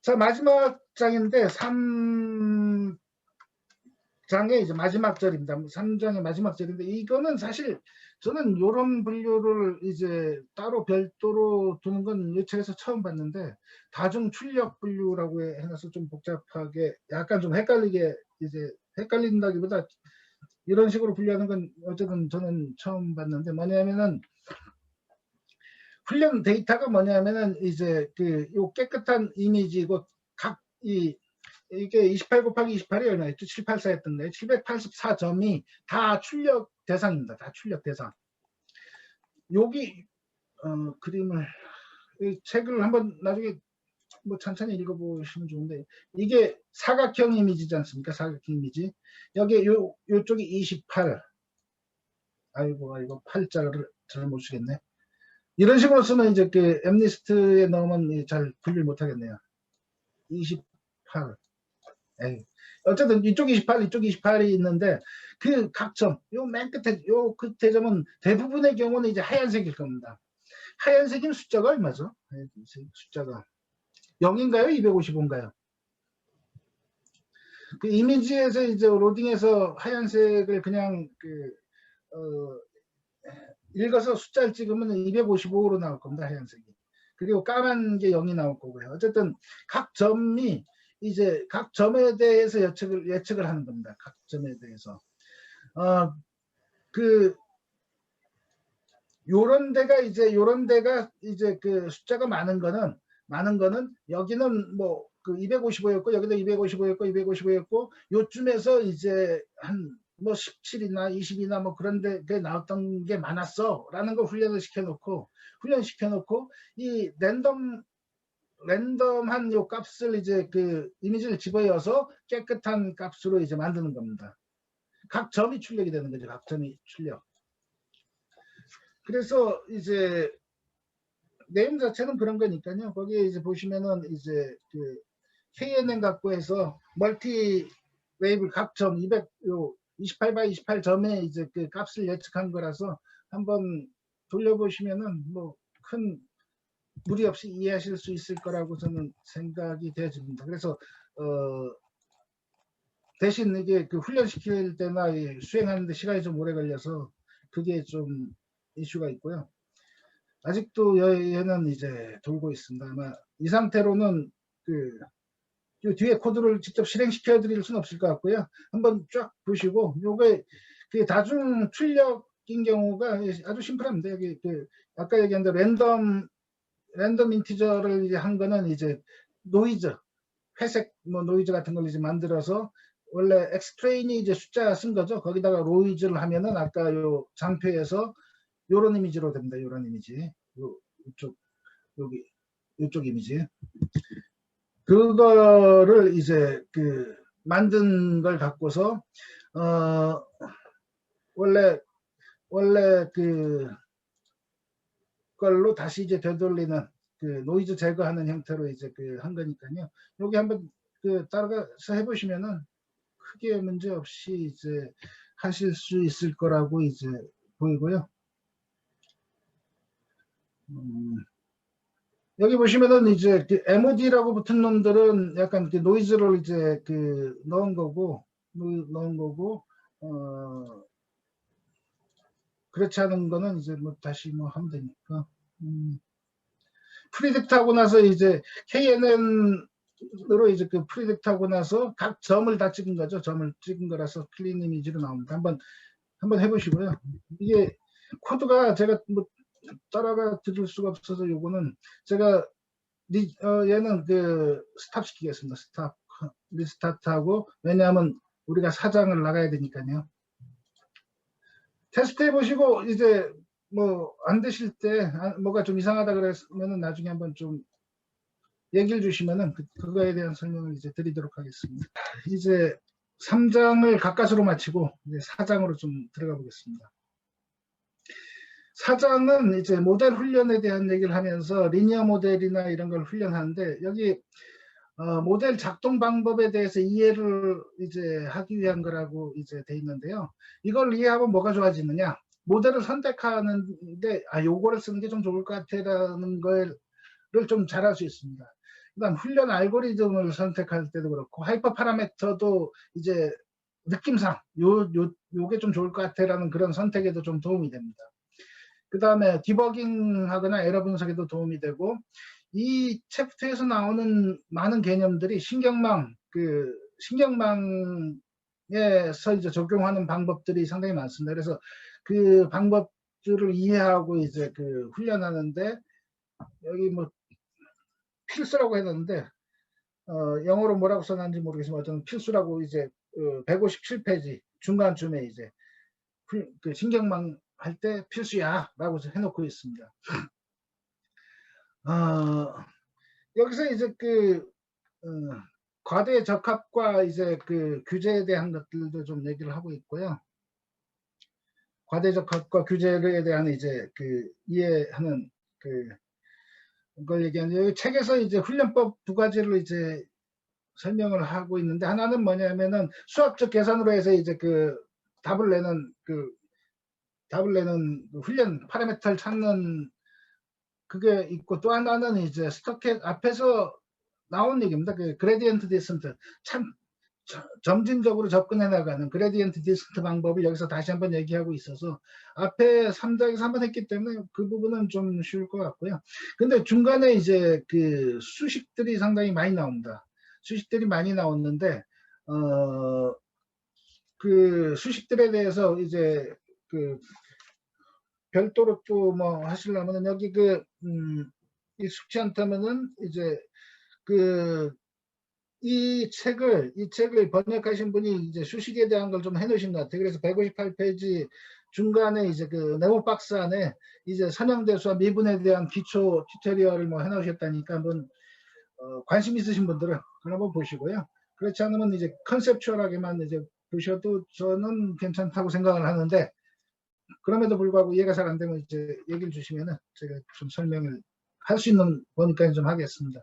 자, 마지막 장인데 3장의 이제 마지막 절입니다. 3장의 마지막 절인데 이거는 사실 저는 이런 분류를 이제 따로 별도로 두는 건 이 책에서 처음 봤는데, 다중 출력 분류라고 해놔서 좀 복잡하게 약간 좀 헷갈리게, 이제 헷갈린다기보다 이런 식으로 분류하는 건 어쨌든 저는 처음 봤는데, 뭐냐면은 훈련 데이터가 뭐냐면은 이제 요 깨끗한 이미지고 이게 28 곱하기 28이 얼마였죠? 784였던데 784점이 다 출력 대상입니다. 다 출력 대상. 여기 그림을, 이 책을 한번 나중에 뭐 천천히 읽어보시면 좋은데, 이게 사각형 이미지지 않습니까? 사각형 이미지. 여기 요쪽이 28. 아이고 8자를 잘못 쓰겠네. 이런 식으로 쓰면 이제 엠리스트에 넣으면 잘 분류를 못 하겠네요. 28. 에이. 어쨌든 이쪽 28, 이쪽 28이 있는데, 그 각 점, 요 맨 끝에, 요 끝에 점은 대부분의 경우는 이제 하얀색일 겁니다. 하얀색인 숫자가 얼마죠? 숫자가 0인가요? 255인가요? 그 이미지에서 이제 로딩해서 하얀색을 그냥 읽어서 숫자를 찍으면 255로 나올 겁니다. 하얀색이. 그리고 까만 게 0이 나올 거고요. 어쨌든 각 점이 이제 각 점에 대해서 예측을 하는 겁니다. 각 점에 대해서. 요런 데가 이제 그 숫자가 많은 거는 여기는 뭐 255였고 여기도 255였고 요쯤에서 이제 한 뭐 17이나 20이나 뭐 그런 데 나왔던 게 많았어라는 거 훈련시켜놓고 이 랜덤한 요 값을 이제 이미지를 집어여서 깨끗한 값으로 이제 만드는 겁니다. 각 점이 출력이 되는 거죠. 각 점이 출력. 그래서 이제 내용 자체는 그런 거니까요. 거기에 이제 보시면은 이제 KNN 갖고 해서 멀티 웨이블 각 점 28/28점에 이제 값을 예측한 거라서 한번 돌려보시면은 뭐 큰 무리 없이 이해하실 수 있을 거라고 저는 생각이 되어집니다. 그래서 대신 이게 훈련시킬 때나 수행하는데 시간이 좀 오래 걸려서 그게 좀 이슈가 있고요. 아직도 얘는 이제 돌고 있습니다. 아마 이 상태로는 요 뒤에 코드를 직접 실행시켜 드릴 수는 없을 것 같고요. 한번 쫙 보시고, 요게 다중 출력인 경우가 아주 심플합니다. 여기 아까 얘기한 대로 랜덤 인티저를 이제 한 거는 이제 노이즈, 회색 뭐 노이즈 같은 걸 이제 만들어서, 원래 엑스트레인이 이제 숫자 쓴 거죠. 거기다가 노이즈를 하면은 아까 요 장표에서 요런 이미지로 됩니다. 요런 이미지. 요쪽 이미지. 그거를 이제 만든 걸 갖고서 원래 걸로 다시 이제 되돌리는 노이즈 제거하는 형태로 이제 한 거니까요. 여기 한번 따라가서 해보시면은 크게 문제 없이 이제 하실 수 있을 거라고 이제 보이고요. 여기 보시면은 이제 MOD라고 붙은 놈들은 약간 노이즈를 이제 넣은 거고, 그렇지 않은 거는 이제 뭐 다시 뭐 하면 되니까. 프리딕트 하고 나서 이제 KNN으로 이제 프리딕트 하고 나서 각 점을 다 찍은 거죠. 점을 찍은 거라서 클린 이미지로 나옵니다. 한번 해보시고요. 이게 코드가 제가 뭐 따라가 드릴 수가 없어서 요거는 제가 얘는 스탑 시키겠습니다. 스탑 리스타트하고, 왜냐하면 우리가 사장을 나가야 되니까요. 테스트 해보시고 이제 뭐 안 되실 때 뭐가 좀 이상하다 그러면은 나중에 한번 좀 얘기를 주시면은 그거에 대한 설명을 이제 드리도록 하겠습니다. 이제 3장을 가까스로 마치고 이제 4장으로 좀 들어가 보겠습니다. 4장은 이제 모델 훈련에 대한 얘기를 하면서 리니어 모델이나 이런 걸 훈련하는데, 여기 모델 작동 방법에 대해서 이해를 이제 하기 위한 거라고 이제 돼 있는데요. 이걸 이해하면 뭐가 좋아지느냐? 모델을 선택하는데 요거를 쓰는 게 좀 좋을 것 같아라는 걸 좀 잘할 수 있습니다. 그다음 훈련 알고리즘을 선택할 때도 그렇고 하이퍼 파라미터도 이제 느낌상 요게 좀 좋을 것 같아라는 그런 선택에도 좀 도움이 됩니다. 그다음에 디버깅하거나 에러 분석에도 도움이 되고 이 챕터에서 나오는 많은 개념들이 신경망에서 이제 적용하는 방법들이 상당히 많습니다. 그래서 그 방법들을 이해하고 이제 그 훈련하는데 여기 뭐 필수라고 했는데 영어로 뭐라고 써놨는지 모르겠지만 어떤 필수라고 이제 157페이지 중간쯤에 이제 그 신경망 할 때 필수야라고 해놓고 있습니다. 여기서 이제 과대 적합과 이제 그 규제에 대한 것들도 좀 얘기를 하고 있고요. 과대 적합과 규제에 대한 이제 그 이해하는 그걸 얘기하는데 책에서 이제 훈련법 두 가지를 이제 설명을 하고 있는데 하나는 뭐냐면은 수학적 계산으로 해서 이제 답을 내는 훈련 파라미터를 찾는 그게 있고 또 하나는 이제 스토켓 앞에서 나온 얘기입니다. 그 그레디언트 디센트 참 점진적으로 접근해 나가는 그레디언트 디센트 방법을 여기서 다시 한번 얘기하고 있어서 앞에 3장에서 한번 했기 때문에 그 부분은 좀 쉬울 것 같고요. 근데 중간에 이제 그 수식들이 상당히 많이 나옵니다. 수식들이 많이 나왔는데 그 수식들에 대해서 이제 별도로 또 뭐 하시려면은 여기 익숙치 않다면은 이제 이 책을 번역하신 분이 이제 수식에 대한 걸 좀 해놓으신 것 같아요. 그래서 158페이지 중간에 이제 그 네모 박스 안에 이제 선형대수와 미분에 대한 기초 튜토리얼을 뭐 해놓으셨다니까 한번 관심 있으신 분들은 그걸 한번 보시고요. 그렇지 않으면 이제 컨셉추얼하게만 이제 보셔도 저는 괜찮다고 생각을 하는데 그럼에도 불구하고 이해가 잘 안 되면 이제 얘기를 주시면은 제가 좀 설명을 할 수 있는 거니까 좀 하겠습니다.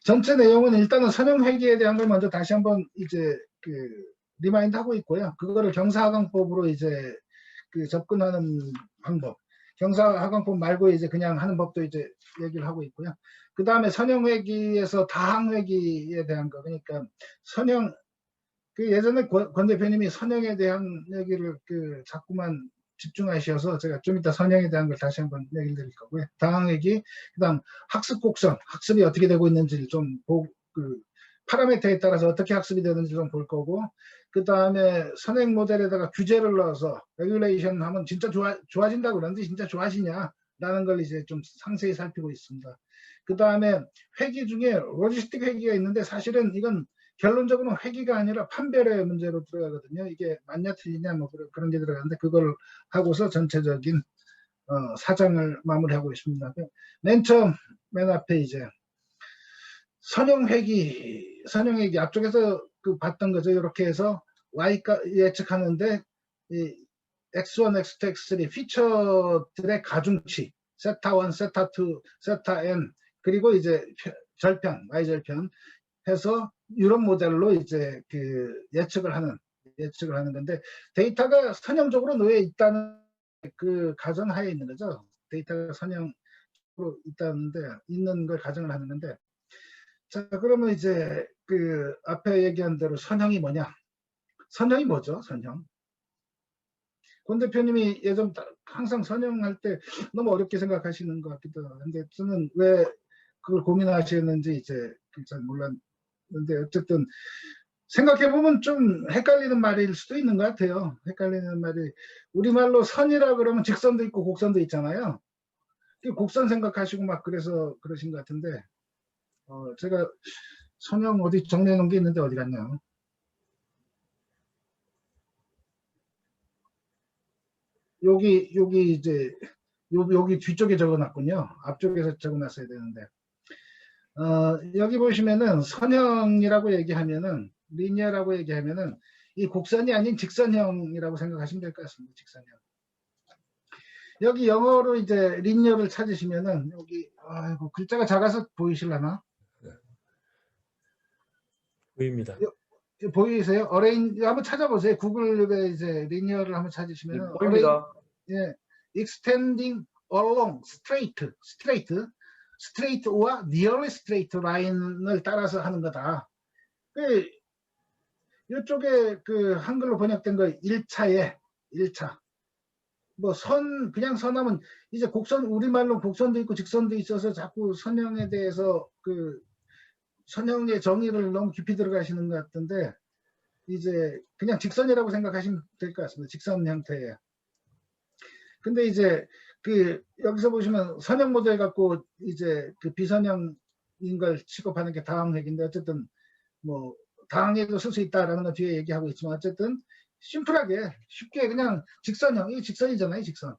전체 내용은 일단은 선형회계에 대한 걸 먼저 다시 한번 이제 리마인드 하고 있고요. 그거를 경사하강법으로 이제 접근하는 방법. 경사하강법 말고 이제 그냥 하는 법도 이제 얘기를 하고 있고요. 그 다음에 선형회기에서 다항회기에 대한 거. 그러니까 선형, 예전에 권 대표님이 선형에 대한 얘기를 자꾸만 집중하셔서 제가 좀 이따 선형에 대한 걸 다시 한번 얘기를 드릴 거고요. 다항얘기, 그다음 학습 곡선, 학습이 어떻게 되고 있는지를 좀 보고 파라미터에 따라서 어떻게 학습이 되는지 좀 볼 거고, 그 다음에 선행 모델에다가 규제를 넣어서 레귤레이션 하면 진짜 좋아진다 그러는데 진짜 좋아지냐라는 걸 이제 좀 상세히 살피고 있습니다. 그 다음에 회기 중에 로지스틱 회기가 있는데 사실은 이건 결론적으로는 회기가 아니라 판별의 문제로 들어가거든요. 이게 맞냐 틀리냐 뭐 그런 게 들어가는데 그걸 하고서 전체적인 사장을 마무리하고 있습니다. 맨 처음 맨 앞에 이제 선형회기 앞쪽에서 봤던 거죠. 이렇게 해서 Y가 예측하는데 이 X1, X2, X3 피처들의 가중치 세타 1, 세타 2, 세타 n 그리고 이제 절편, Y절편 해서 이런 모델로 이제 예측을 하는 건데 데이터가 선형적으로 놓여 있다는 가정하에 있는 거죠. 데이터가 선형으로 있는 걸 가정을 하는 건데 자 그러면 이제 앞에 얘기한 대로 선형이 뭐냐? 선형이 뭐죠? 선형. 권 대표님이 예전 항상 선형할 때 너무 어렵게 생각하시는 것 같기도 한데 저는 왜 그걸 고민하시는지 이제 잘 몰랐는데 어쨌든 생각해보면 좀 헷갈리는 말일 수도 있는 것 같아요. 헷갈리는 말이 우리말로 선이라 그러면 직선도 있고 곡선도 있잖아요. 곡선 생각하시고 막 그래서 그러신 것 같은데 제가 선형 어디 정리해 놓은 게 있는데 어디 갔냐. 여기 이제 여기 뒤쪽에 적어놨군요. 앞쪽에서 적어놨어야 되는데 여기 보시면은 선형이라고 얘기하면은 리니어라고 얘기하면은 이 곡선이 아닌 직선형이라고 생각하시면 될 것 같습니다. 직선형. 여기 영어로 이제 리니어를 찾으시면은 여기 아이고 글자가 작아서 보이실라나? 네. 보입니다. 보이세요? 어레인 한번 찾아보세요. 구글에 이제 리니어를 한번 찾으시면 보입니다. extending along straight 스트레이트와 nearly straight 라인을 따라서 하는 거다. 그 이쪽에 그 한글로 번역된 거 1차에 1차. 뭐 그냥 선하면 이제 곡선, 우리말로 곡선도 있고 직선도 있어서 자꾸 선형에 대해서 그 선형의 정의를 너무 깊이 들어가시는 것 같은데, 이제 그냥 직선이라고 생각하시면 될 것 같습니다. 직선 형태에. 근데 이제 그 여기서 보시면 선형 모델 갖고 이제 그 비선형인 걸 취급하는 게 다항획인데, 어쨌든 뭐 다항획도 쓸 수 있다라는 건 뒤에 얘기하고 있지만, 어쨌든 심플하게 쉽게 그냥 직선형, 이게 직선이잖아요, 직선.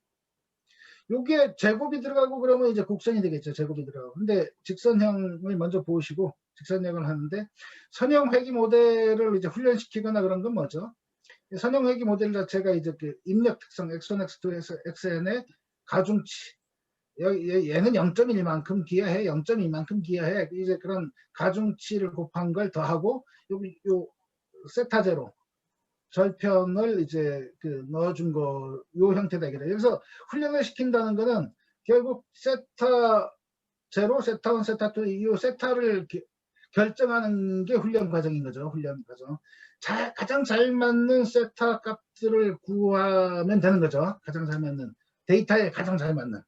요게 제곱이 들어가고 그러면 이제 곡선이 되겠죠, 제곱이 들어가고. 근데 직선형을 먼저 보시고 직선형을 하는데, 선형 회귀 모델을 이제 훈련시키거나 그런 건 뭐죠? 선형 회귀 모델 자체가 이제 그 입력 특성 x1, x2에서 xn의 가중치, 얘는 0.1만큼 기하해, 0.2만큼 기하해, 이제 그런 가중치를 곱한 걸 더하고 요 세타 제로 절편을 이제 그 넣어준 거, 요 형태다 이게. 그래서 훈련을 시킨다는 거는 결국 세타 제로, 세타 1, 세타 2, 이 세타를 결정하는 게 훈련 과정인 거죠. 훈련 과정. 가장 잘 맞는 세타 값들을 구하면 되는 거죠. 가장 잘 맞는 데이터에 가장 잘 맞는.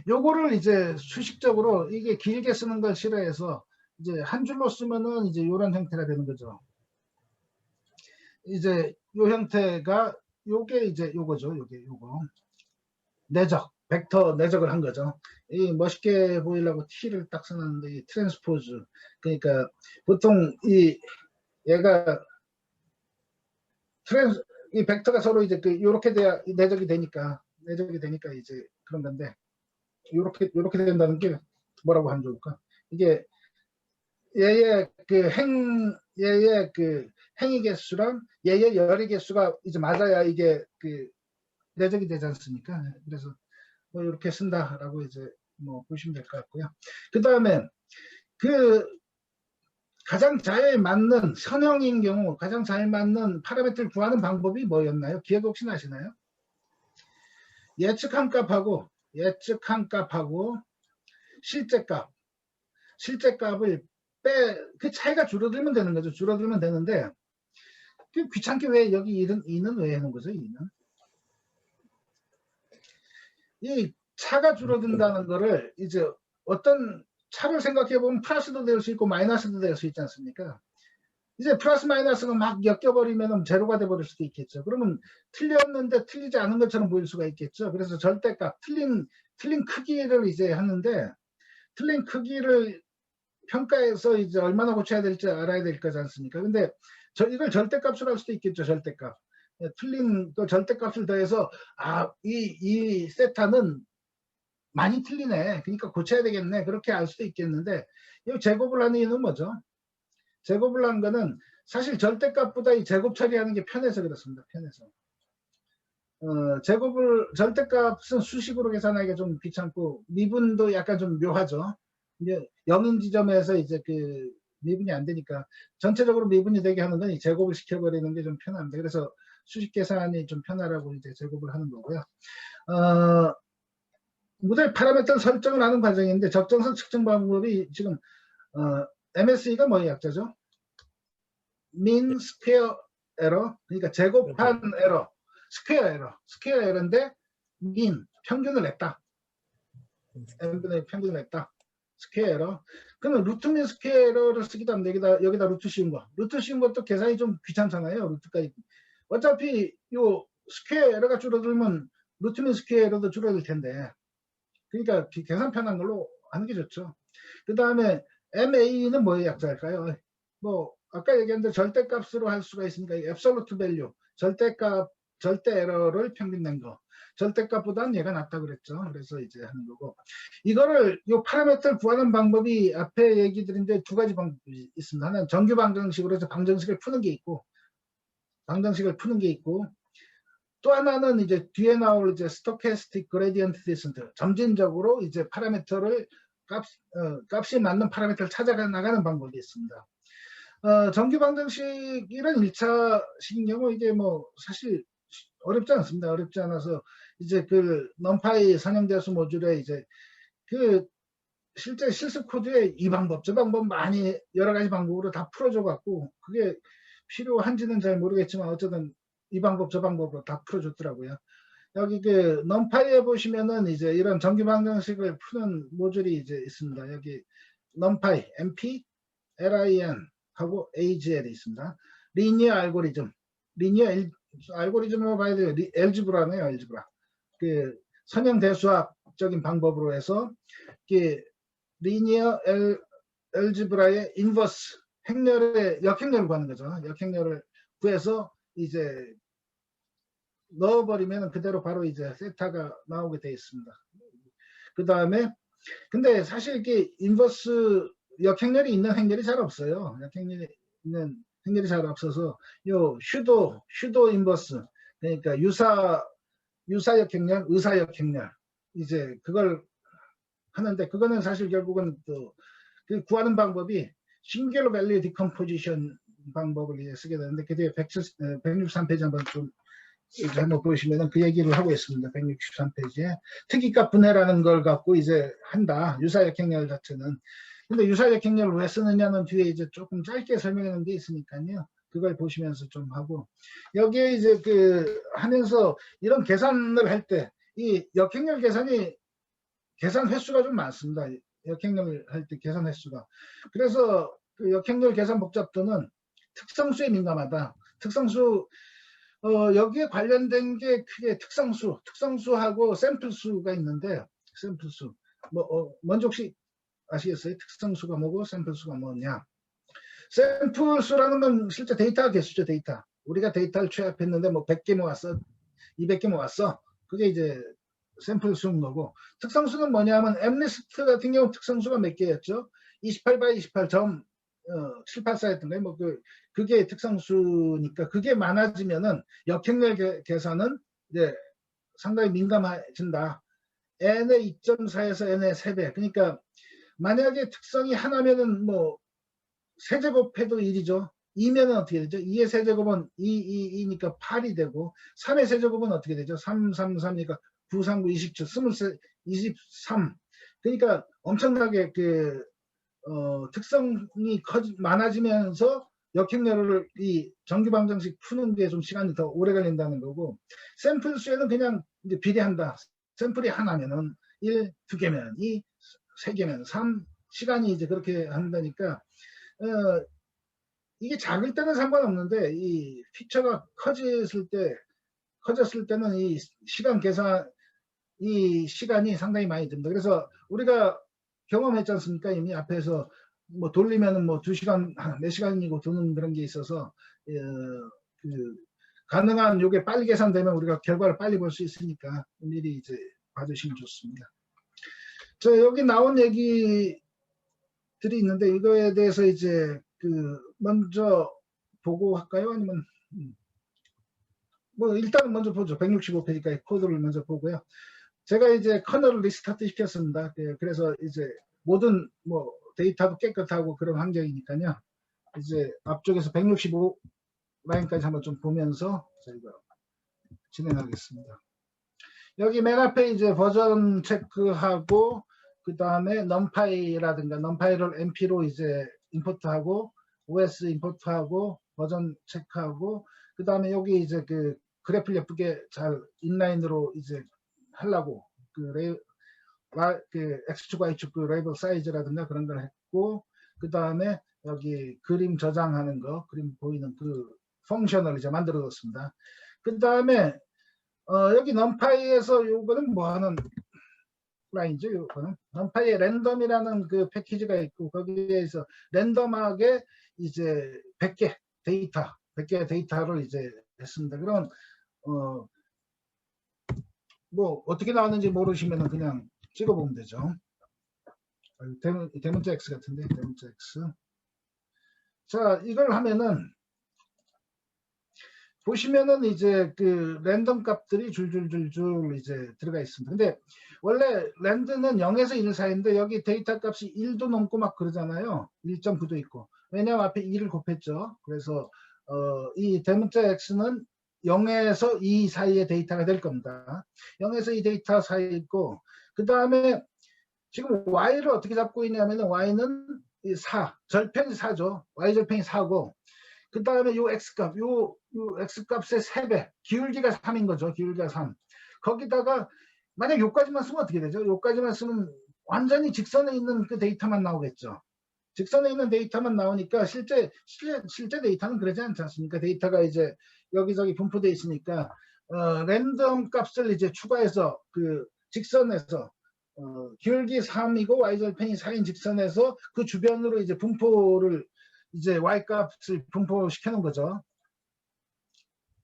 요거를 이제 수식적으로, 이게 길게 쓰는 걸 싫어해서 이제 한 줄로 쓰면은 이제 요런 형태가 되는 거죠. 이제 요 형태가 요게 이제 요거죠. 요거 내적, 벡터 내적을 한 거죠. 이 멋있게 보이려고 T를 딱 써놨는데, 이 트랜스포즈, 그러니까 보통 얘가 이 벡터가 서로 이제 그 요렇게 돼야 내적이 되니까 이제 그런 건데, 요렇게 된다는 게 뭐라고 하면 좋을까? 이게 얘의 그 행위 개수랑 얘의 열의 개수가 이제 맞아야 이게 그 내적이 되지 않습니까? 그래서 뭐 이렇게 쓴다라고 이제 뭐 보시면 될 것 같고요. 그 다음에 그 가장 잘 맞는 선형인 경우 가장 잘 맞는 파라미터를 구하는 방법이 뭐였나요? 기억 혹시 나시나요? 예측한 값하고 실제 값을 그 차이가 줄어들면 되는 거죠. 줄어들면 되는데, 그 귀찮게 왜 여기 2는 왜 해놓은 거죠? 2는 이 차가 줄어든다는 거를 이제 어떤 차를 생각해 보면 플러스도 될 수 있고 마이너스도 될 수 있지 않습니까? 이제 플러스 마이너스가 막 엮여버리면 제로가 돼버릴 수도 있겠죠. 그러면 틀렸는데 틀리지 않은 것처럼 보일 수가 있겠죠. 그래서 절대값, 틀린 크기를 이제 하는데, 틀린 크기를 평가해서 이제 얼마나 고쳐야 될지 알아야 될 거지 않습니까? 근데 이걸 절대값으로 할 수도 있겠죠. 절대값. 틀린 또 절대값을 더해서 이 세타는 많이 틀리네, 그러니까 고쳐야 되겠네, 그렇게 알 수도 있겠는데, 이 제곱을 하는 이유는 뭐죠? 제곱을 한 거는 사실 절대값보다 이 제곱 처리하는 게 편해서 그렇습니다. 편해서. 절대값은 수식으로 계산하기가 좀 귀찮고, 미분도 약간 좀 묘하죠. 이제 0인 지점에서 이제 그 미분이 안 되니까 전체적으로 미분이 되게 하는 건 이 제곱을 시켜버리는 게 좀 편합니다. 그래서 수식 계산이 좀 편하라고 이제 제곱을 하는 거고요. 모델 파라미터 설정을 하는 과정인데, 적정성 측정 방법이 지금 MSE가 뭐의 약자죠? mean square error, 그러니까 제곱한 에러, 스퀘어 에러인데 mean, 평균을 냈다. n분의 평균을 냈다. 스퀘어 에러. 그러면 루트 민 스퀘어 에러를 쓰기도 하면 여기다 루트 씌운 거. 루트 씌운 것도 계산이 좀 귀찮잖아요. 루트까지. 어차피 요 스퀘어 에러가 줄어들면 루트 민 스퀘어 에러도 줄어들 텐데. 그러니까 계산 편한 걸로 하는 게 좋죠. 그 다음에 MA는 뭐의 약자일까요? 뭐 아까 얘기한 대로 절대값으로 할 수가 있으니까 absolute value, 절대 에러를 평균 낸 거. 절대값보다는 얘가 낫다 그랬죠. 그래서 이제 하는 거고, 이거를 요 파라미터를 구하는 방법이 앞에 얘기 드린데 두 가지 방법이 있습니다. 하나는 정규 방정식으로 해서 방정식을 푸는 게 있고, 또 하나는 이제 뒤에 나올 이제 스토캐스틱 그레디언트 디센트, 점진적으로 이제 파라미터를 값이 맞는 파라미터를 찾아가 나가는 방법이 있습니다. 정규 방정식 이런 1차식인 경우 이게 뭐 사실 어렵지 않습니다. 어렵지 않아서 이제 그 넘파이 선형대수 모듈에 이제 그 실제 실습 코드에 이 방법, 저 방법 많이 여러 가지 방법으로 다 풀어줘 갖고 그게 필요한지는 잘 모르겠지만 어쨌든 이 방법, 저 방법으로 다 풀어줬더라고요. 여기 그 넘파이에 보시면은 이제 이런 정규 방정식을 푸는 모듈이 이제 있습니다. 여기 넘파이, MP, LIN 하고 AGL이 있습니다. 리니어 알고리즘, 리니어 알고리즘으로 봐야 돼요. 엘지브라네요, 엘지브라. 그 선형 대수학적인 방법으로 해서 그 리니어 엘지브라의 인버스 행렬의 역행렬을 구하는 거죠. 역행렬을 구해서 이제 넣어버리면 그대로 바로 이제 세타가 나오게 되어 있습니다. 그 다음에 근데 사실 이게 인버스 역행렬이 있는 행렬이 잘 없어요. 역행렬이 있는 행렬이 잘 없어서 요 슈도 인버스 그러니까 유사 역행렬, 의사 역행렬 이제 그걸 하는데 그거는 사실 결국은 또 그 구하는 방법이 싱귤러 밸류 디컴포지션 방법을 쓰게 되는데 그 뒤에 163페이지 한번 좀 한번 보시면은 그 얘기를 하고 있습니다. 163페이지에 특이값 분해라는 걸 갖고 이제 한다. 유사역행렬 자체는. 근데 유사역행렬을 왜 쓰느냐는 뒤에 이제 조금 짧게 설명해 놓은 게 있으니까요. 그걸 보시면서 좀 하고 여기에 이제 그 하면서 이런 계산을 할 때 이 역행렬 계산이 계산 횟수가 좀 많습니다. 역행렬 할 때 계산 횟수가. 그래서 그 역행렬 계산 복잡도는 특성수에 민감하다. 특성수 여기에 관련된 게 크게 특성수하고 샘플수가 있는데 샘플수 먼저 혹시 아시겠어요? 특성수가 뭐고 샘플수가 뭐냐? 샘플수라는 건 실제 데이터 개수죠. 데이터. 우리가 데이터를 취합했는데 뭐 100개 모았어, 200개 모았어. 그게 이제 샘플 수인 거고 특성수는 뭐냐면 엠리스트 같은 경우 특성수가 몇 개였죠? 28x28점 784였던 거예요. 뭐 그게 특성수니까 그게 많아지면은 역행렬 계산은 이제 상당히 민감해진다. n의 2.4에서 n의 3배. 그러니까 만약에 특성이 하나면은 뭐 세제곱해도 1이죠. 2면은 어떻게 되죠? 2의 세제곱은 2니까 8이 되고 3의 세제곱은 어떻게 되죠? 3, 3, 3이니까 9, 3, 9, 27, 23. 그러니까 엄청나게 그 특성이 많아지면서 역행렬을 이 정규방정식 푸는 게 좀 시간이 더 오래 걸린다는 거고 샘플 수에는 그냥 이제 비례한다. 샘플이 하나면은 1, 2개면 2, 3개면 3 시간이 이제 그렇게 한다니까 이게 작을 때는 상관없는데 이 피처가 커졌을 때는 이 시간 계산 이 시간이 상당히 많이 듭니다. 그래서 우리가 경험했지 않습니까? 이미 앞에서 뭐 돌리면은 뭐 2시간, 4시간이고 도는 그런 게 있어서 그 가능한 요게 빨리 계산되면 우리가 결과를 빨리 볼 수 있으니까 미리 이제 봐주시면 좋습니다. 저 여기 나온 얘기들이 있는데 이거에 대해서 이제 그 먼저 보고 할까요? 아니면 뭐 일단은 먼저 보죠. 165페이지까지 코드를 먼저 보고요. 제가 이제 커널을 리스타트 시켰습니다. 그래서 이제 모든 뭐 데이터도 깨끗하고 그런 환경이니까요. 이제 앞쪽에서 165 라인까지 한번 좀 보면서 저희가 진행하겠습니다. 여기 맨 앞에 이제 버전 체크하고 그 다음에 넘파이라든가 넘파이를 MP로 이제 임포트하고 OS 임포트하고 버전 체크하고 그 다음에 여기 이제 그 그래프를 예쁘게 잘 인라인으로 이제 하려고 그 X축 Y축 그 레이블 사이즈라든가 그런 걸 했고 그 다음에 여기 그림 저장하는 거 그림 보이는 그 펑션을 이제 만들어 뒀습니다. 그 다음에 여기 넘파이에서 요거는 뭐 하는 라인이죠. 요거는 넘파이에 랜덤이라는 그 패키지가 있고 거기에서 랜덤하게 이제 100개 데이터를 이제 했습니다. 그럼 뭐 어떻게 나왔는지 모르시면 그냥 찍어보면 되죠. 대문자 X 같은데 대문자 X. 자 이걸 하면은 보시면은 이제 그 랜덤 값들이 줄줄줄줄 이제 들어가 있습니다. 근데 원래 랜드는 0에서 1 사이인데 여기 데이터 값이 1도 넘고 막 그러잖아요. 1.9도 있고. 왜냐면 앞에 2를 곱했죠. 그래서 이 대문자 X는 0에서 2 사이의 데이터가 될 겁니다. 0에서 2 데이터 사이 있고 그 다음에 지금 y를 어떻게 잡고 있냐면은 y는 4, 절편이 4죠. y 절편이 4고, 그 다음에 요 x값, 요 x값의 3배, 기울기가 3인 거죠. 기울기가 3. 거기다가 만약 요까지만 쓰면 어떻게 되죠? 요까지만 쓰면 완전히 직선에 있는 그 데이터만 나오겠죠. 직선에 있는 데이터만 나오니까 실제 데이터는 그러지 않지 않습니까? 데이터가 이제 여기저기 분포되어 있으니까 랜덤 값을 이제 추가해서 그 직선에서 기울기 3이고 y절편이 4인 직선에서 그 주변으로 이제 분포를 이제 y값을 분포시켜 놓은 거죠.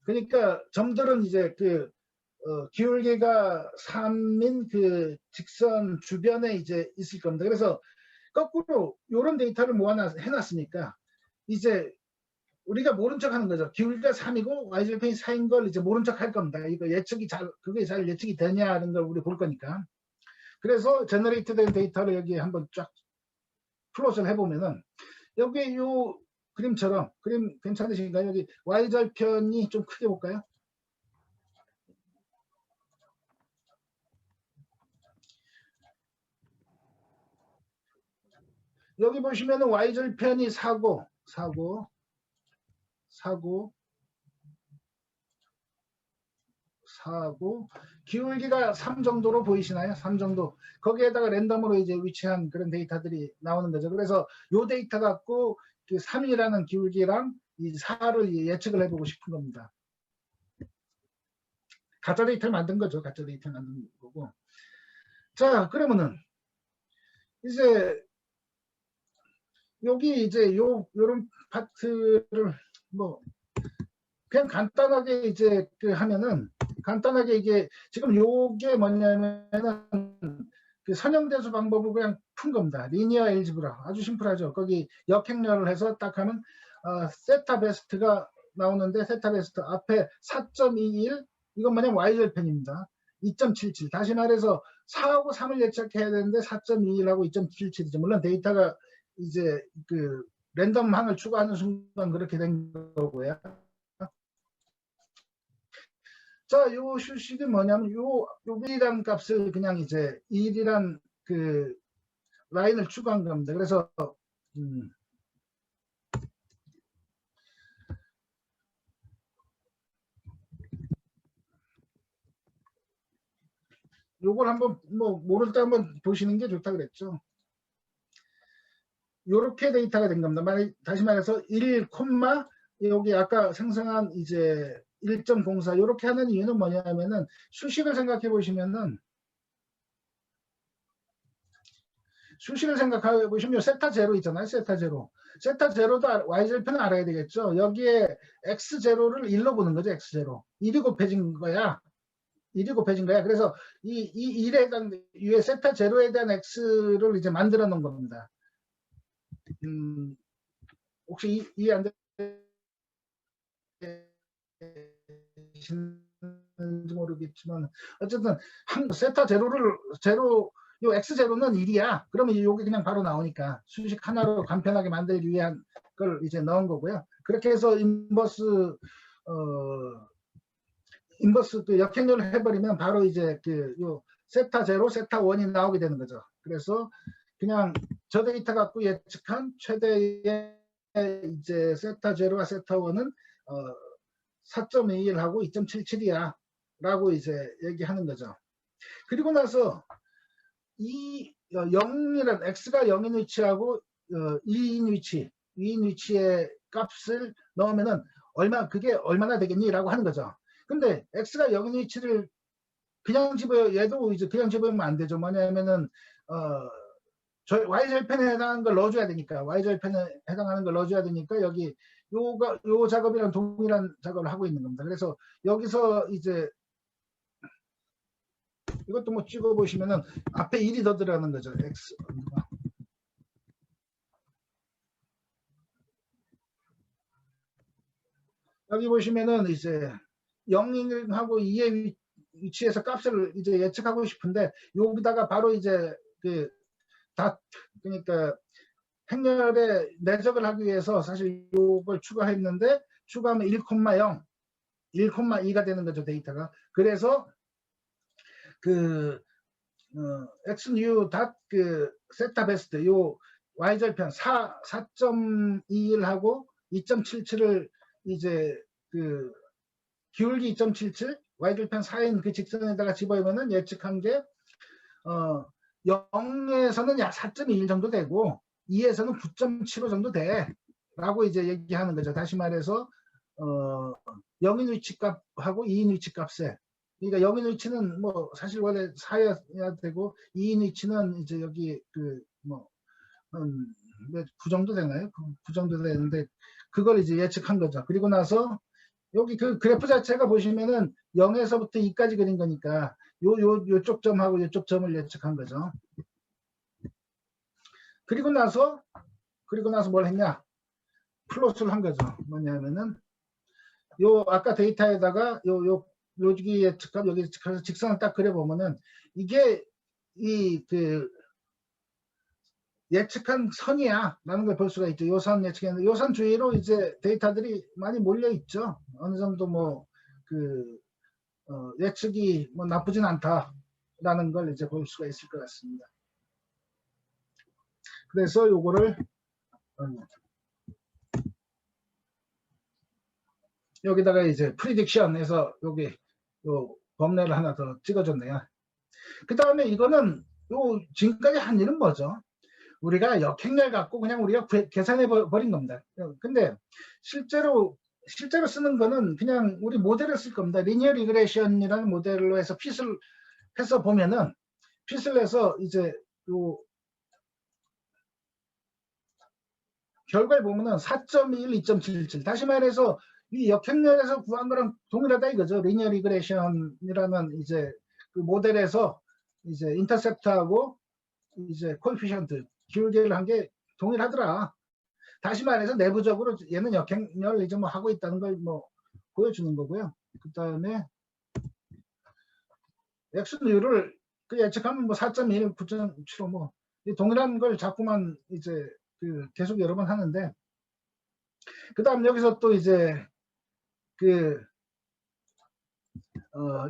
그러니까 점들은 이제 그 기울기가 3인 그 직선 주변에 이제 있을 겁니다. 그래서 거꾸로 이런 데이터를 해놨으니까 이제 우리가 모른 척 하는 거죠. 기울기가 3이고 y절편이 4인 걸 이제 모른 척 할 겁니다. 이거 그게 잘 예측이 되냐는 걸 우리 볼 거니까. 그래서 제너레이트 된 데이터를 여기 한번 쫙 플롯을 해보면은 여기 요 그림처럼, 그림 괜찮으신가요? 여기 y절편이 좀 크게 볼까요? 여기 보시면은 y절편이 4고 기울기가 3 정도로 보이시나요? 3 정도. 거기에다가 랜덤으로 이제 위치한 그런 데이터들이 나오는 거죠. 그래서 요 데이터 갖고 그 3이라는 기울기랑 이 4를 예측을 해보고 싶은 겁니다. 가짜 데이터를 만든 거죠. 가짜 데이터를 만든 거고. 자, 그러면은 이제 여기 이제 요런 파트를 뭐 그냥 간단하게 이제 그 하면은 간단하게 이게 지금 요게 뭐냐면은 그 선형대수 방법을 그냥 푼 겁니다. 리니어 엘지브라 아주 심플하죠. 거기 역행렬을 해서 딱 하면 세타 베스트가 나오는데 세타 베스트 앞에 4.21 이건 뭐냐면 y절편입니다. 2.77 다시 말해서 4하고 3을 예측해야 되는데 4.21하고 2.77이죠. 물론 데이터가 이제 그 랜덤 항을 추가하는 순간 그렇게 된 거고요. 자, 요 실식이 뭐냐면 요 1이라는 값을 그냥 이제 1이란 그 라인을 추가한 겁니다. 그래서 요걸 한번 뭐 모를 때 한번 보시는 게 좋다 그랬죠. 요렇게 데이터가 된 겁니다. 다시 말해서 1, 여기 아까 생성한 이제 1.04 요렇게 하는 이유는 뭐냐면은 수식을 생각해 보시면은 세타 제로 있잖아요. 세타 제로도 y절편을 알아야 되겠죠. 여기에 x 제로를 1로 보는 거죠. x 제로 1이 곱해진 거야. 그래서 이 1에 해당 위에 세타 제로에 대한 x를 이제 만들어 놓은 겁니다. 혹시 이해 안 되시는지 모르겠지만 어쨌든 세타 제로 요 x 제로는 1이야. 그러면 요게 그냥 바로 나오니까 수식 하나로 간편하게 만들기 위한 걸 이제 넣은 거고요. 그렇게 해서 인버스 그 역행렬을 해버리면 바로 이제 그 요 세타 제로, 세타 원이 나오게 되는 거죠. 그래서 그냥 저 데이터 갖고 예측한 최대의 이제 세타 제로와 세타 원은 4.21하고 2.77이야 라고 이제 얘기하는 거죠. 그리고 나서 이 0이란 x가 0인 위치하고 2인 위치의 값을 넣으면은 그게 얼마나 되겠니? 라고 하는 거죠. 근데 x가 0인 위치를 그냥 얘도 이제 그냥 집어넣으면 안 되죠. 뭐냐면은 y절편에 해당하는 걸 넣어줘야 되니까 여기 요 작업이랑 동일한 작업을 하고 있는 겁니다. 그래서 여기서 이제 이것도 뭐 찍어보시면은 앞에 1이 더 들어가는 거죠. x 여기 보시면은 이제 0하고 2의 위치에서 값을 이제 예측하고 싶은데 여기다가 바로 이제 그러니까 행렬에 내적을 하기 위해서 사실 이걸 추가했는데 추가하면 1,0 1,2가 되는 거죠. 데이터가. 그래서 그 X는 U 그 세타 베스트 요 Y절편 4.21하고 2.77을 이제 그 기울기 2.77 Y절편 4인 그 직선에다가 집어넣으면 예측한 게 0에서는 약 4.21 정도 되고 2에서는 9.75 정도 돼 라고 이제 얘기하는 거죠. 다시 말해서 0인 위치값하고 2인 위치값에, 그러니까 0인 위치는 뭐 사실 원래 4여야 되고 2인 위치는 이제 여기 그 뭐 9 정도 되나요? 9 정도 되는데 그걸 이제 예측한 거죠. 그리고 나서 여기 그 그래프 자체가 보시면은 0에서부터 2까지 그린 거니까 요쪽 점하고 요쪽 점을 예측한 거죠. 그리고 나서 뭘 했냐? 플롯을 한 거죠. 뭐냐면은 요 아까 데이터에다가 여기 예측값 여기 예측해서 직선을 딱 그려보면은 이게 이 그 예측한 선이야 라는 걸 볼 수가 있죠. 요 선 예측했는데 요 선 주위로 이제 데이터들이 많이 몰려 있죠. 어느 정도 뭐 그 예측이 뭐 나쁘진 않다라는 걸 이제 볼 수가 있을 것 같습니다. 그래서 요거를 여기다가 이제 프리딕션에서 여기 요 범례를 하나 더 찍어줬네요. 그 다음에 이거는 요 지금까지 한 일은 뭐죠? 우리가 역행렬 갖고 그냥 우리가 계산해 버린 겁니다. 근데 실제로 쓰는 거는 그냥 우리 모델을 쓸 겁니다. 리니어 리그레션이라는 모델로 해서 핏을 해서 보면은 핏을 해서 이제 요 결과를 보면은 4.21, 2.77 다시 말해서 이 역행렬에서 구한 거랑 동일하다 이거죠. 리니어 리그레션이라는 이제 그 모델에서 이제 인터셉트하고 이제 코에피션트 기울기를 한 게 동일하더라. 다시 말해서 내부적으로 얘는 역행렬 이제 뭐 하고 있다는 걸 뭐 보여주는 거고요. 그 다음에 X유를 그 예측하면 뭐 4.1, 9.75 뭐 동일한 걸 자꾸만 이제 그 계속 여러 번 하는데, 그 다음 여기서 또 이제 그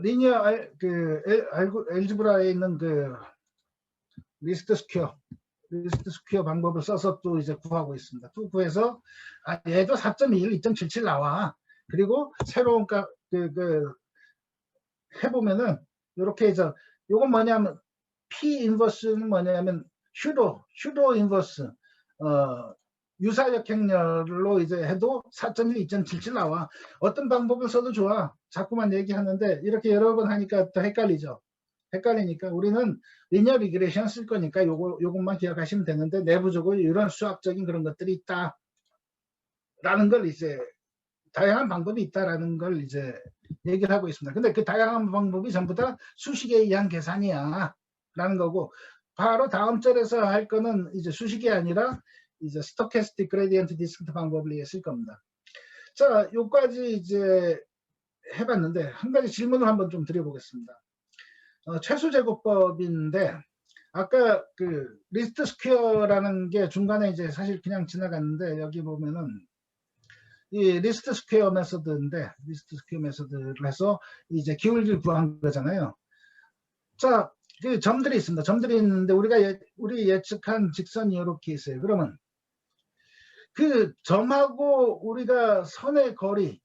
리니어 그 알지브라에 있는 그 리스트 스퀘어 방법을 써서 또 이제 구하고 있습니다. 또 구해서 얘도 4.21, 2.77 나와. 그리고 새로운 해보면은 이렇게 해서 요건 뭐냐면 P 인버스는 뭐냐면 슈도 인버스 유사 역행렬로 이제 해도 4.1, 2.77 나와. 어떤 방법을 써도 좋아. 자꾸만 얘기하는데 이렇게 여러 번 하니까 더 헷갈리죠. 헷갈리니까 우리는 리니어 리그레션 쓸 거니까 요것만 기억하시면 되는데 내부적으로 이런 수학적인 그런 것들이 있다 라는 걸 이제 다양한 방법이 있다라는 걸 이제 얘기를 하고 있습니다. 근데 그 다양한 방법이 전부 다 수식에 의한 계산이야 라는 거고, 바로 다음 절에서 할 거는 이제 수식이 아니라 이제 스토캐스틱 그레디언트 디스크트 방법을 쓸 겁니다. 자, 요까지 이제 해봤는데 한 가지 질문을 한번 좀 드려보겠습니다. 최소제곱법인데 아까 그 리스트 스퀘어라는 게 중간에 이제 사실 그냥 지나갔는데 여기 보면은 이 리스트 스퀘어 메소드인데 리스트 스퀘어 메소드를 해서 이제 기울기를 구한 거잖아요. 자, 그 점들이 있습니다. 점들이 있는데 우리 예측한 직선이 이렇게 있어요. 그러면 그 점하고 우리가 선의 거리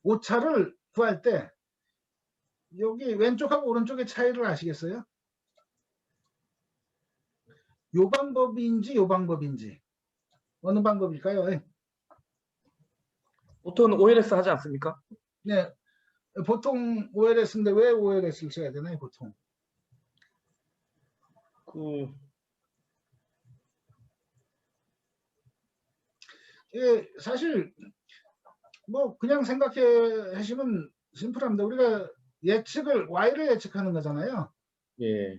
오차를 구할 때 여기 왼쪽하고 오른쪽의 차이를 아시겠어요? 요 방법인지 요 방법인지 어느 방법일까요? 보통은 OLS 하지 않습니까? 네, 보통 OLS인데 왜 OLS를 써야 되나요? 보통 예, 사실 뭐 그냥 생각해 하시면 심플합니다. 우리가 예측을 Y를 예측하는 거잖아요. 예.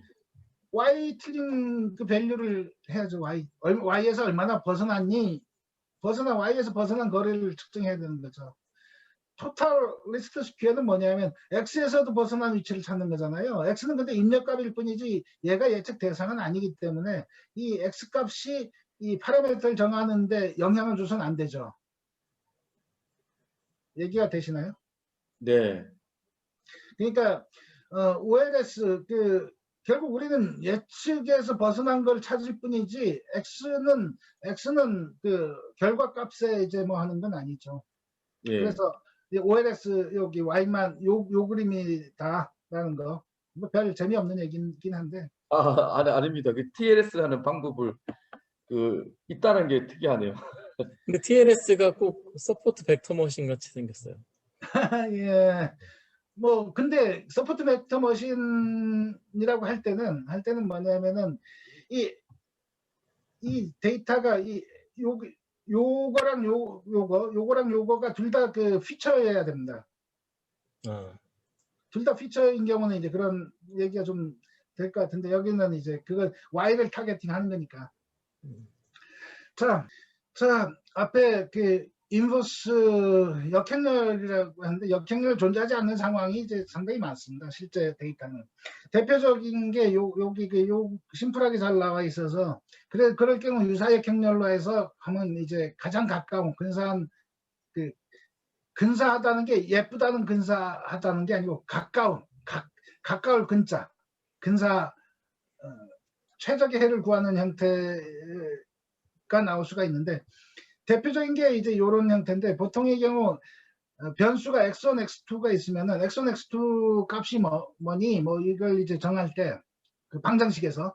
Y 틀린 그 밸류를 해야죠. Y에서 얼마나 벗어났니? Y에서 벗어난 거리를 측정해야 되는 거죠. 토탈 리스트 스퀘어는 뭐냐면 X에서도 벗어난 위치를 찾는 거잖아요. X는 근데 입력값일 뿐이지 얘가 예측 대상은 아니기 때문에 이 X값이 이 파라미터를 정하는데 영향을 줘서는 안 되죠. 얘기가 되시나요? 네. 그러니까 OLS 그 결국 우리는 예측에서 벗어난 걸 찾을 뿐이지 X는 그 결과값에 이제 뭐 하는 건 아니죠. 예. 그래서 OLS 여기 Y만 요 그림이다라는 거. 뭐 별 재미없는 얘기긴 한데. 아닙니다. 그 TLS 하는 방법을 있다는 게 특이하네요. 근데 TLS가 꼭 서포트 벡터 머신 같이 생겼어요. 예. 뭐 근데 서포트 벡터 머신이라고 할 때는 뭐냐면은 이 데이터가 요거랑 요거가 둘 다 그 피처여야 됩니다. 둘 다 피처인 경우는 이제 그런 얘기가 좀 될 것 같은데, 여기는 이제 그걸 Y를 타겟팅 하는 거니까. 자, 앞에 그 인버스 역행렬이라고 하는데, 역행렬 존재하지 않는 상황이 이제 상당히 많습니다. 실제 데이터는. 대표적인 게 여기 요 심플하게 잘 나와 있어서, 그럴 경우 유사 역행렬로 해서 하면 이제 가장 가까운 근사한, 근사하다는 게 예쁘다는 근사하다는 게 아니고 가까울 근자, 최적의 해를 구하는 형태가 나올 수가 있는데, 대표적인 게 이제 이런 형태인데, 보통의 경우 변수가 x1, x2가 있으면은 x1, x2 값이 뭐니 이걸 이제 정할 때 그 방정식에서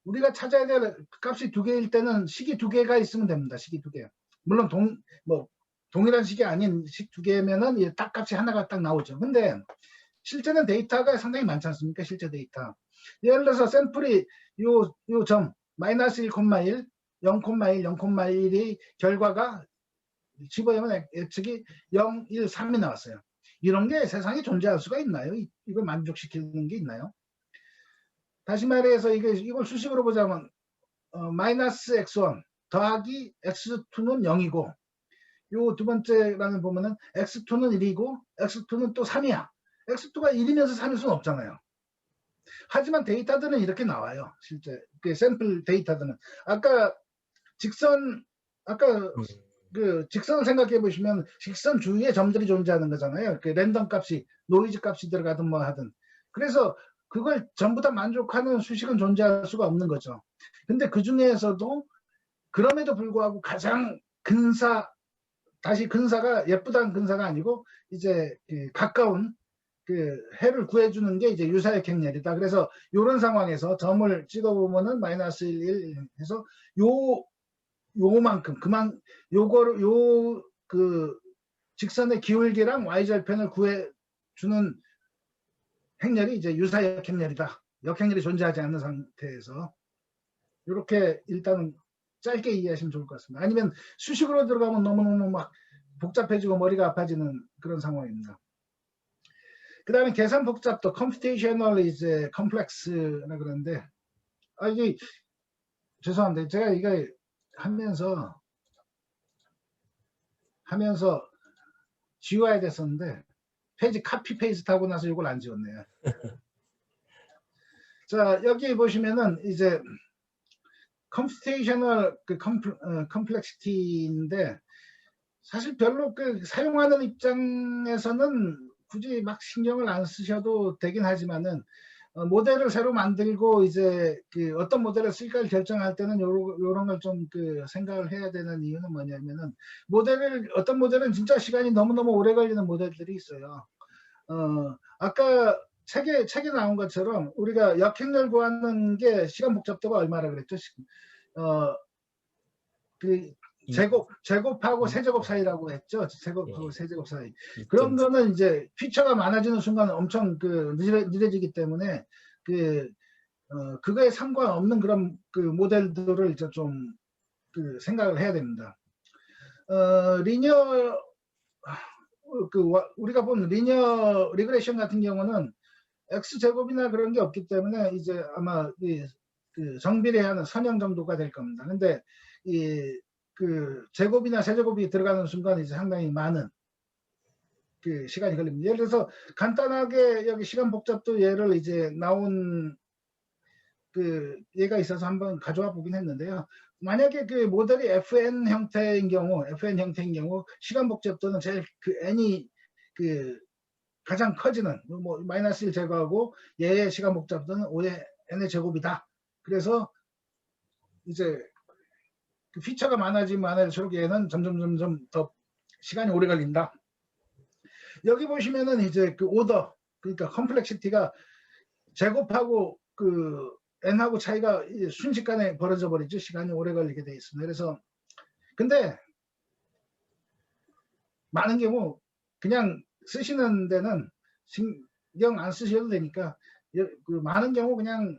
우리가 찾아야 될 값이 두 개일 때는 식이 두 개가 있으면 됩니다. 식이 두 개. 물론 동일한 식이 아닌 식 두 개면은 딱 값이 하나가 딱 나오죠. 근데 실제는 데이터가 상당히 많지 않습니까? 실제 데이터. 예를 들어서 샘플이 요 점 마이너스 1,1, 0,1, 0,1이 결과가 집어넣으면 예측이 0, 1, 3이 나왔어요. 이런 게 세상에 존재할 수가 있나요? 이걸 만족시키는 게 있나요? 다시 말해서 이걸 수식으로 보자면 마이너스 x1 더하기 x2는 0이고, 요 두 번째라는 보면은 x2는 1이고 x2는 또 3이야. x2가 1이면서 3일 수는 없잖아요. 하지만 데이터들은 이렇게 나와요. 실제 그 샘플 데이터들은. 아까 그 직선을 생각해 보시면 직선 주위에 점들이 존재하는 거잖아요. 그 랜덤 값이, 노이즈 값이 들어가든 뭐 하든. 그래서 그걸 전부 다 만족하는 수식은 존재할 수가 없는 거죠. 근데 그 중에서도 그럼에도 불구하고 가장 근사가 예쁘다는 근사가 아니고 이제 가까운 그 해를 구해주는 게 이제 유사역행렬이다. 그래서 이런 상황에서 점을 찍어보면은 마이너스 1, 1 해서 요만큼 그 직선의 기울기랑 y절편을 구해주는 행렬이 이제 유사역행렬이다. 역행렬이 존재하지 않는 상태에서 이렇게 일단은 짧게 이해하시면 좋을 것 같습니다. 아니면 수식으로 들어가면 너무너무 막 복잡해지고 머리가 아파지는 그런 상황입니다. 그 다음에 계산 복잡도 computational is complex라 그러는데, 이게 죄송한데 제가 이거 하면서 지워야 됐었는데 페이지 카피 페이스트 하고 나서 이걸 안 지웠네요. 자, 여기 보시면은 이제 computational complexity인데, 사실 별로 사용하는 입장에서는 굳이 막 신경을 안 쓰셔도 되긴 하지만은, 모델을 새로 만들고 이제 어떤 모델을 쓸까를 결정할 때는 요런 걸 좀 생각을 해야 되는 이유는 뭐냐면은, 어떤 모델은 진짜 시간이 너무너무 오래 걸리는 모델들이 있어요. 아까 책에 나온 것처럼 우리가 역행렬 구하는 게 시간 복잡도가 얼마라 그랬죠? 제곱하고 세제곱 사이라고 했죠. 제곱하고 세제곱 사이. 그런 거는 이제 피처가 많아지는 순간 엄청 느려지기 때문에 그거에 상관없는 그런 모델들을 이제 좀 생각을 해야 됩니다. 우리가 본 리니어 리그레션 같은 경우는 x제곱이나 그런 게 없기 때문에 이제 아마 정비례하는 선형 정도가 될 겁니다. 근데 제곱이나 세제곱이 들어가는 순간 이제 상당히 많은 시간이 걸립니다. 예를 들어서 간단하게 여기 시간 복잡도 예를 이제 나온 예가 있어서 한번 가져와 보긴 했는데요. 만약에 모델이 FN 형태인 경우 시간 복잡도는 제일 n이 가장 커지는 마이너스 1 제거하고 얘의 시간 복잡도는 5의 n의 제곱이다. 그래서 이제 그 피처가 많아지면 많아질수록 얘는 점점 더 시간이 오래 걸린다. 여기 보시면은 이제 그 오더, 그러니까 컴플렉시티가 제곱하고 그 n하고 차이가 순식간에 벌어져 버리죠. 시간이 오래 걸리게 돼 있습니다. 그래서 근데 많은 경우 그냥 쓰시는 데는 신경 안 쓰셔도 되니까 그 많은 경우 그냥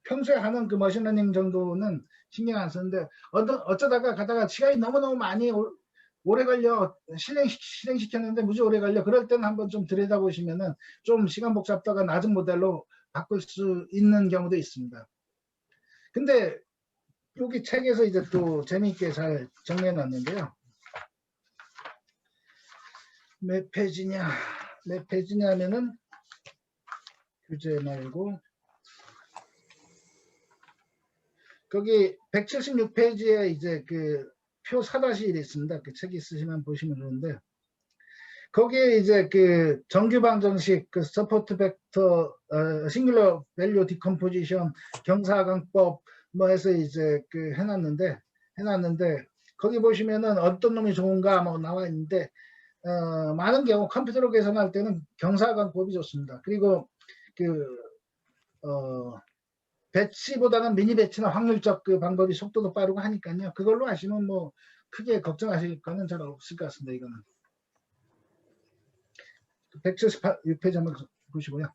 평소에 하는 그 머신러닝 정도는 신경 안 쓰는데 어쩌다가 가다가 시간이 너무너무 많이 오래 걸려 실행시켰는데 무지 오래 걸려 그럴 때는 한번 좀 들여다보시면은 좀 시간 복잡도가 낮은 모델로 바꿀 수 있는 경우도 있습니다. 근데 여기 책에서 이제 또 재미있게 잘 정리해 놨는데요. 몇 페이지냐면은 규제 말고 거기 176페이지에 이제 그 표 4-1이 있습니다. 그 책 있으시면 보시면 좋은데 거기에 이제 그 정규 방정식, 그 서포트 벡터, 싱글러 밸류 디컴포지션, 경사강법 뭐 해서 이제 그 해놨는데 거기 보시면은 어떤 놈이 좋은가 뭐 나와 있는데 많은 경우 컴퓨터로 계산할 때는 경사강법이 좋습니다. 그리고 그 배치보다는 미니 배치나 확률적 그 방법이 속도도 빠르고 하니까요. 그걸로 하시면 뭐 크게 걱정하실 거는 잘 없을 것 같습니다. 이거는 176페이지 한번 보시고요.